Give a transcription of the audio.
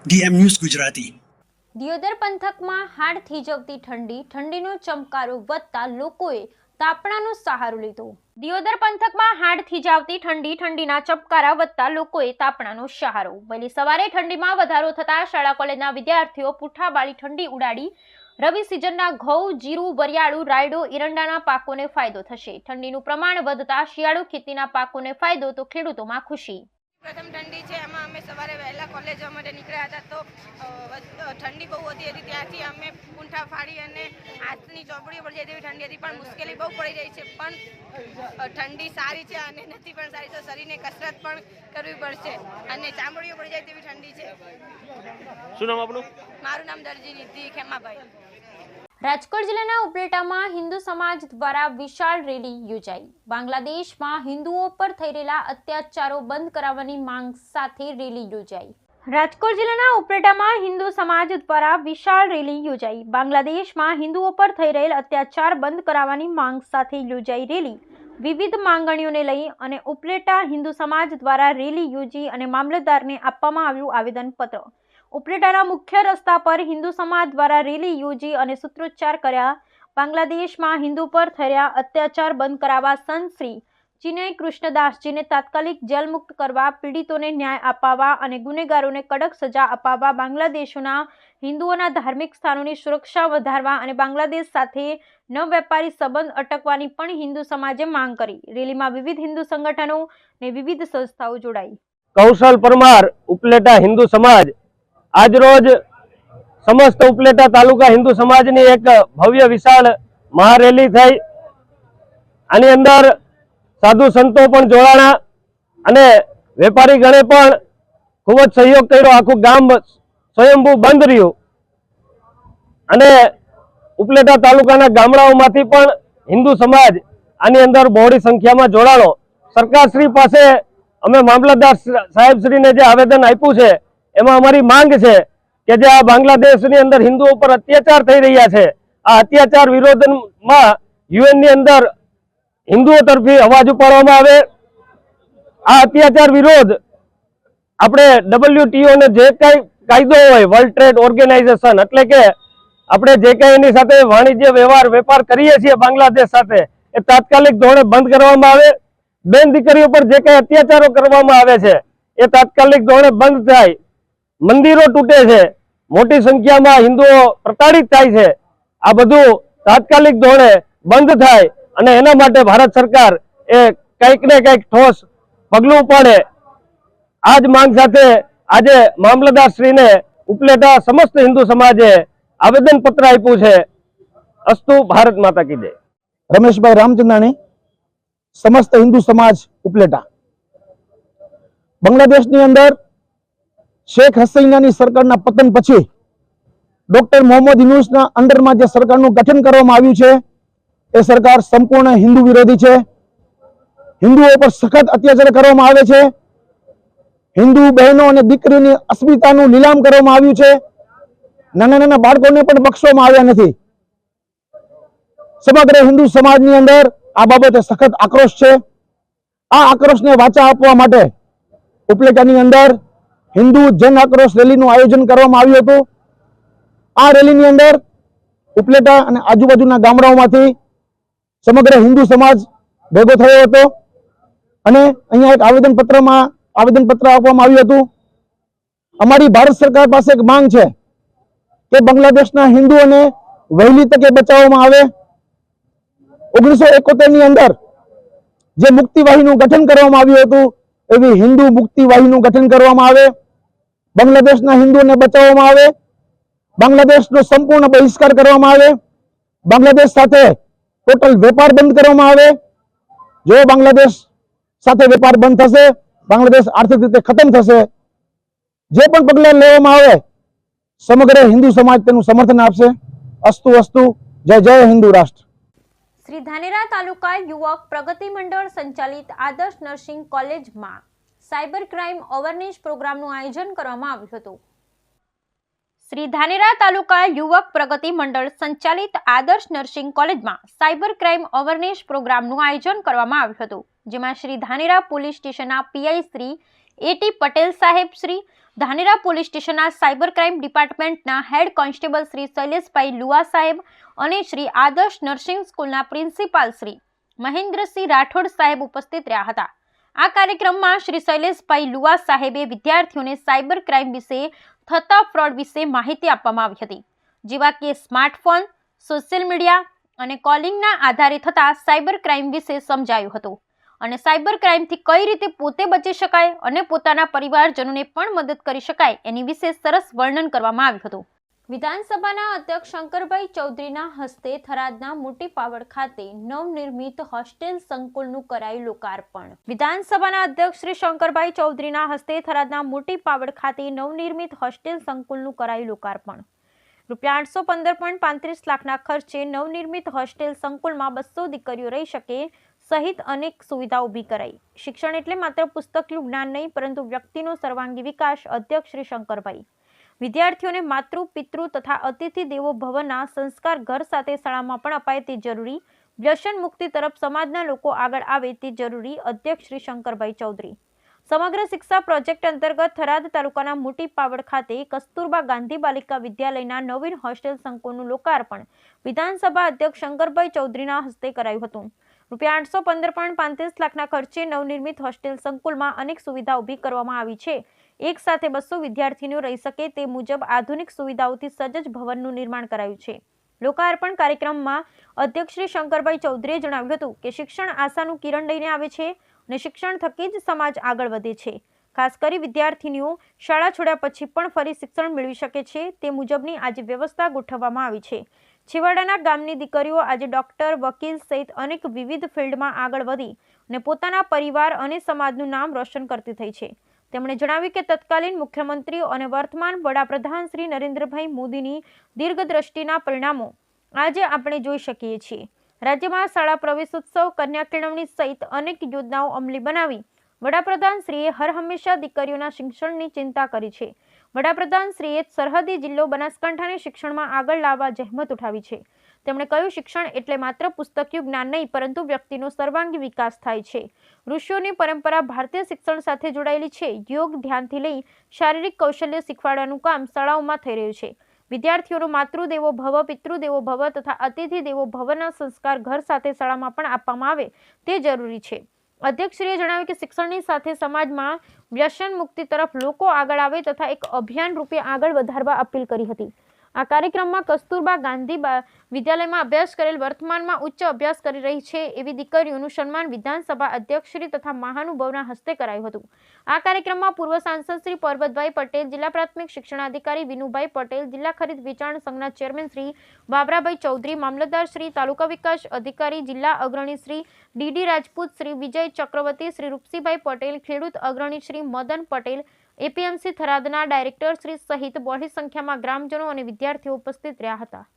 DM news Gujarati. Deodar પંથકમાં હાડ થીજવતી ઠંડીનો ચમકારો વધતા લોકોએ તાપણાનો સહારો લીધો। દિયોદર પંથકમાં હાડ થીજાવતી ઠંડીના ચમકારા વધતા લોકોએ તાપણાનો સહારો। વહેલી સવારે ઠંડીમાં વધારો થતા શાળા કોલેજના વિદ્યાર્થીઓ પૂઠા બાળી ઠંડી ઉડાડી રવિ સિઝનના ઘઉં, જીરું, વરિયાળું, રાયડો, એરંડાના પાકોને ફાયદો થશે। ઠંડીનું પ્રમાણ વધતા શિયાળુ ખેતીના પાકોને ફાયદો તો ખેડૂતોમાં ખુશી। પ્રથમ ઠંડી છે, એમાં અમે સવારે વહેલા કોલેજ જવા માટે નીકળ્યા હતા તો ઠંડી બહુ હતી ત્યાંથી અમે પૂંઠા ફાડી અને હાથની ચોપડીઓ પડી જાય તેવી ઠંડી હતી, પણ મુશ્કેલી બહુ પડી રહી છે। પણ ઠંડી સારી છે અને નથી પણ સારી, તો શરીરને કસરત પણ કરવી પડશે અને ચામડીઓ પડી જાય તેવી ઠંડી છે। શું નામ આપનું? મારું નામ દરજી નિધિ ખેમાભાઈ। રાજકોટ જિલ્લાના ઉપલેટામાં હિન્દુ સમાજ દ્વારા વિશાળ રેલી યોજાઈ। બાંગ્લાદેશમાં હિન્દુઓ પર થઈ રહેલા અત્યાચારો બંધ કરાવવાની માંગ સાથે રેલી યોજાઈ। રાજકોટ જિલ્લાના ઉપલેટામાં હિન્દુ સમાજ દ્વારા વિશાળ રેલી યોજાઈ। બાંગ્લાદેશમાં હિન્દુઓ પર થઈ રહેલ અત્યાચાર બંધ કરાવવાની માંગ સાથે યોજાઈ રેલી વિવિધ માંગણીઓને લઈ અને ઉપલેટા હિન્દુ સમાજ દ્વારા રેલી યોજી અને મામલતદારને આપવામાં આવ્યું આવેદનપત્ર। ઉપલેટાના મુખ્ય રસ્તા પર હિન્દુ સમાજ દ્વારા રેલી યોજી અને સૂત્રોચ્ચાર કર્યા। બાંગ્લાદેશમાં હિન્દુ પર થયા અત્યાચાર બંધ કરાવવા સંત શ્રી ચિનય કૃષ્ણદાસજીને તાત્કાલિક જેલ મુક્ત કરવા, પીડિતોને ન્યાય અપાવવા અને ગુનેગારોને કડક સજા અપાવવા, બાંગ્લાદેશના હિન્દુઓના ધાર્મિક સ્થાનોની સુરક્ષા વધારવા અને બાંગ્લાદેશ સાથે ન વેપારી સંબંધ અટકવાની પણ હિન્દુ સમાજે માંગ કરી। રેલીમાં વિવિધ હિન્દુ સંગઠનો અને વિવિધ સંસ્થાઓ જોડાઈ। કૌશલ પરમાર, ઉપલેટા હિન્દુ સમાજ આજ રોજ સમસ્ત ઉપલેટા તાલુકા હિન્દુ સમાજની એક ભવ્ય વિશાળ મહારેલી થઈ। આની અંદર સાધુ સંતો પણ જોડાણા અને વેપારી ગણે પણ ખૂબ જ સહયોગ કર્યો। આખું ગામ સ્વયંભૂ બંધ રહ્યું અને ઉપલેટા તાલુકાના ગામડાઓમાંથી પણ હિન્દુ સમાજ આની અંદર બહોળી સંખ્યામાં જોડાણો। સરકારશ્રી પાસે અમે મામલતદાર સાહેબશ્રીને જે આવેદન આપ્યું છે એમાં અમારી માંગ છે કે જે આ બાંગ્લાદેશની અંદર હિન્દુઓ પર અત્યાચાર થઈ રહ્યા છે, આ અત્યાચાર વિરોધમાં યુએનની અંદર હિન્દુઓ તરફી અવાજ ઉપાડવામાં આવે। આ અત્યાચાર વિરોધ આપણે WTO ને જે કઈ કાયદો હોય, વર્લ્ડ ટ્રેડ ઓર્ગેનાઇઝેશન, એટલે કે આપણે જે કઈ એની સાથે વાણિજ્ય વેપાર કરીએ છીએ બાંગ્લાદેશ સાથે, એ તાત્કાલિક ધોરણે બંધ કરવામાં આવે। બેન દીકરીઓ પર જે કઈ અત્યાચારો કરવામાં આવે છે એ તાત્કાલિક ધોરણે બંધ થાય। મંદિરો તૂટે છે, મોટી સંખ્યામાં હિન્દુઓ પ્રતાડિત થાય છે, આ બધું તાત્કાલિક ધોરણે બંધ થાય અને એના માટે ભારત સરકાર એ કંઈક ને કંઈક ઠોસ પગલું પાડે। આ જ માંગ સાથે આજે મામલતદાર શ્રીને ઉપલેટા સમસ્ત હિન્દુ સમાજે આવેદન પત્ર આપ્યું છે। અસ્તુ ભારત માતા કી જય। રમેશભાઈ રામચંદાણી, સમસ્ત હિન્દુ સમાજ ઉપલેટા। બાંગ્લાદેશની અંદર શેખ હસીનાની સરકારના પતન પછી ડોક્ટર મોહમ્મદ યુનૂસના અંડરમાં જે સરકારનું ગઠન કરવામાં આવ્યું છે એ સરકાર સંપૂર્ણ હિન્દુ વિરોધી છે। હિન્દુઓ પર સખત અત્યાચાર કરવામાં આવે છે। હિન્દુ બહેનો અને દીકરીઓની અસ્મિતાનું લીલામ કરવામાં આવ્યું છે। નાના નાના બાળકોને પણ બક્ષવામાં આવ્યા નથી। સમગ્ર હિન્દુ સમાજની અંદર આ બાબતે સખત આક્રોશ છે। આ આક્રોશને વાચા આપવા માટે ઉપલેટાની અંદર હિન્દુ જન આક્રોશ રેલીનું આયોજન કરવામાં આવ્યું હતું। આ રેલીની અંદર ઉપલેટા અને આજુબાજુના ગામડાઓમાંથી સમગ્ર હિન્દુ સમાજ ભેગો થયો હતો અને અહીંયા એક આવેદનપત્ર આપવામાં આવ્યું હતું। અમારી ભારત સરકાર પાસે એક માંગ છે કે બાંગ્લાદેશના હિન્દુઓને વહેલી તકે બચાવવામાં આવે। 1971 ની અંદર જે મુક્તિવાહીનું ગઠન કરવામાં આવ્યું હતું એવી હિન્દુ મુક્તિવાહીનું ગઠન કરવામાં આવે। બાંગ્લાદેશના હિન્દુઓને બચાવવામાં આવે। બાંગ્લાદેશનો સંપૂર્ણ બહિષ્કાર કરવામાં આવે। બાંગ્લાદેશ સાથે ટોટલ વેપાર બંધ કરવામાં આવે। જો બાંગ્લાદેશ સાથે વેપાર બંધ થશે, બાંગ્લાદેશ આર્થિક રીતે ખતમ થશે। જે પણ પગલાં લેવામાં આવે સમગ્ર હિન્દુ સમાજ તેનું સમર્થન આપશે। અસ્તુ અસ્તુ, જય જય હિન્દુ રાષ્ટ્ર। શ્રી ધાનેરા તાલુકા યુવક પ્રગતિ મંડળ સંચાલિત આદર્શ નર્સિંગ કોલેજમાં સાયબર ક્રાઇમ અવેરનેસ પ્રોગ્રામનું આયોજન કરવામાં આવ્યું હતું। શ્રી ધાનેરા તાલુકા યુવક પ્રગતિ મંડળ સંચાલિત આદર્શ નર્સિંગ કોલેજમાં સાયબર ક્રાઇમ અવેરનેસ પ્રોગ્રામનું આયોજન કરવામાં આવ્યું હતું, જેમાં શ્રી ધાનેરા પોલીસ સ્ટેશનના પીઆઈ શ્રી એટી પટેલ સાહેબ શ્રી, ધાનેરા પોલીસ સ્ટેશનના સાયબર ક્રાઇમ ડિપાર્ટમેન્ટના હેડ કોન્સ્ટેબલ શ્રી શૈલેષભાઈ લુવા સાહેબ અને શ્રી આદર્શ નર્સિંગ સ્કૂલના પ્રિન્સિપાલ શ્રી મહેન્દ્રસિંહ રાઠોડ સાહેબ ઉપસ્થિત રહ્યા હતા. આ કાર્યક્રમમાં શ્રી શૈલેષભાઈ લુવા સાહેબે વિદ્યાર્થીઓને સાયબર ક્રાઇમ વિશે થતા ફ્રોડ વિશે માહિતી આપવામાં આવી હતી, જેવા કે સ્માર્ટફોન, સોશિયલ મીડિયા અને કોલિંગના આધારે થતા સાયબર ક્રાઇમ વિશે સમજાયું હતું અને સાયબર ક્રાઇમથી કઈ રીતે પોતે બચી શકાય અને પોતાના પરિવારજનોને પણ મદદ કરી શકાય એની વિશે સરસ વર્ણન કરવામાં આવ્યું હતું. વિધાનસભાના અધ્યક્ષ શંકરભાઈ ચૌધરીના હસ્તે થરાદના મોટી પાવડ ખાતે નવનિર્મિત હોસ્ટેલ સંકુલનું કરાયું લોકાર્પણ. વિધાનસભાના અધ્યક્ષ શ્રી શંકરભાઈ ચૌધરીના હસ્તે થરાદના મોટી પાવડ ખાતે નવનિર્મિત હોસ્ટેલ સંકુલનું કરાયું લોકાર્પણ. રૂપિયા 815.35 લાખના ખર્ચે નવનિર્મિત હોસ્ટેલ સંકુલમાં 200 દીકરીઓ રહી શકે સહિત અનેક સુવિધાઓ ઊભી કરાઈ. શિક્ષણ એટલે માત્ર પુસ્તકનું જ્ઞાન નહીં, પરંતુ વ્યક્તિનો સર્વાંગી વિકાસ. અધ્યક્ષ શ્રી શંકરભાઈ વિદ્યાર્થીઓને માતૃ, પિતૃ તથા અતિથિ દેવો ભવના સંસ્કાર ઘર સાથે શાળામાં પણ અપાય તે જરૂરી. વ્યસન મુક્તિ તરફ સમાજના લોકો આગળ આવે તે જરૂરી. અધ્યક્ષ શ્રી શંકરભાઈ ચૌધરી. સમગ્ર શિક્ષા પ્રોજેક્ટ અંતર્ગત થરાદ તાલુકાના મોટી પાવડ ખાતે કસ્તુરબા ગાંધી બાલિકા વિદ્યાલયના નવીન હોસ્ટેલ સંકુલનું લોકાર્પણ વિધાનસભા અધ્યક્ષ શંકરભાઈ ચૌધરીના હસ્તે કરાયું હતું. રૂપિયા 815.35 લાખના ખર્ચે નવનિર્મિત હોસ્ટેલ સંકુલમાં અનેક સુવિધા ઊભી કરવામાં આવી છે. એક સાથે 200 વિદ્યાર્થીઓ રહી શકે તે મુજબ આધુનિક સુવિધાઓથી સજ્જ ભવનનું નિર્માણ કરાયું છે. લોકાર્પણ કાર્યક્રમમાં અધ્યક્ષ શ્રી શંકરભાઈ ચૌધરીએ જણાવ્યું હતું કે શિક્ષણ આશાનું કિરણ લઈને આવે છે અને શિક્ષણ થકી જ સમાજ આગળ વધે છે. ખાસ કરી વિદ્યાર્થીનીઓ શાળા છોડ્યા પછી પણ ફરી શિક્ષણ મેળવી શકે છે તે મુજબની આજે વ્યવસ્થા ગોઠવવામાં આવી છે. છેવાડાના ગામની દીકરીઓ આજે ડોક્ટર, વકીલ સહિત અનેક વિવિધ ફિલ્ડમાં આગળ વધી અને પોતાના પરિવાર અને સમાજનું નામ રોશન કરતી થઈ છે. તેમણે જણાવ્યું કે તત્કાલીન મુખ્યમંત્રી અને વર્તમાન વડાપ્રધાન શ્રી નરેન્દ્રભાઈ મોદીની દીર્ઘદ્રષ્ટિના પરિણામો આજે આપણે જોઈ શકીએ છીએ. રાજ્યમાં શાળા પ્રવેશોત્સવ, કન્યા કેળવણી સહિત અનેક યોજનાઓ અમલી બનાવી વડાપ્રધાન શ્રીએ હર હંમેશા દીકરીઓના શિક્ષણની ચિંતા કરી છે. વડાપ્રધાન શ્રીએ સરહદી જિલ્લો બનાસકાંઠાને શિક્ષણમાં આગળ લાવવા જહેમત ઉઠાવી છે. તેમણે કહ્યું, શિક્ષણ એટલે માત્ર પુસ્તકીય જ્ઞાન નહીં, પરંતુ વ્યક્તિનો સર્વાંગી વિકાસ થાય છે. ઋષિઓની પરંપરા ભારતીય શિક્ષણ સાથે જોડાયેલી છે. યોગ ધ્યાનથી લઈ શારીરિક કૌશલ્ય શીખવાડવાનું કામ શાળાઓમાં થઈ રહ્યું છે. વિદ્યાર્થીઓનો માતૃદેવો ભવ, પિતૃદેવો ભવ તથા અતિથિ દેવો ભવના સંસ્કાર ઘર સાથે શાળામાં પણ આપવામાં આવે તે જરૂરી છે. અધ્યક્ષશ્રીએ જણાવ્યું કે શિક્ષણની સાથે સમાજમાં વ્યસન મુક્તિ તરફ લોકો આગળ આવે તથા એક અભિયાન રૂપે આગળ વધારવા અપીલ કરી હતી. આ કાર્યક્રમમાં કસ્તુરબા ગાંધી વિદ્યાલયમાં અભ્યાસ કરેલ, વર્તમાનમાં ઉચ્ચ અભ્યાસ કરી રહી છે એવી દીકરીઓનું સન્માન વિધાનસભા અધ્યક્ષશ્રી તથા મહાનુભાવના હસ્તે કરાયું હતું. આ કાર્યક્રમમાં પૂર્વ સાંસદ શ્રી પરબતભાઈ પટેલ, જિલ્લા પ્રાથમિક શિક્ષણાધિકારી વિનુભાઈ પટેલ, જિલ્લા ખરીદ વેચાણ સંઘના ચેરમેન શ્રી બાબરાભાઈ ચૌધરી, મામલતદાર શ્રી, તાલુકા વિકાસ અધિકારી, જિલ્લા અગ્રણી શ્રી ડીડી રાજપૂત, શ્રી વિજય ચક્રવર્તી, શ્રી રૂપસીભાઈ પટેલ, ખેડૂત અગ્રણી શ્રી મદન પટેલ, એપીએમસી થરાદના ડાયરેક્ટર શ્રી સહિત મોટી સંખ્યામાં ગ્રામજનો અને વિદ્યાર્થીઓ ઉપસ્થિત રહ્યા હતા.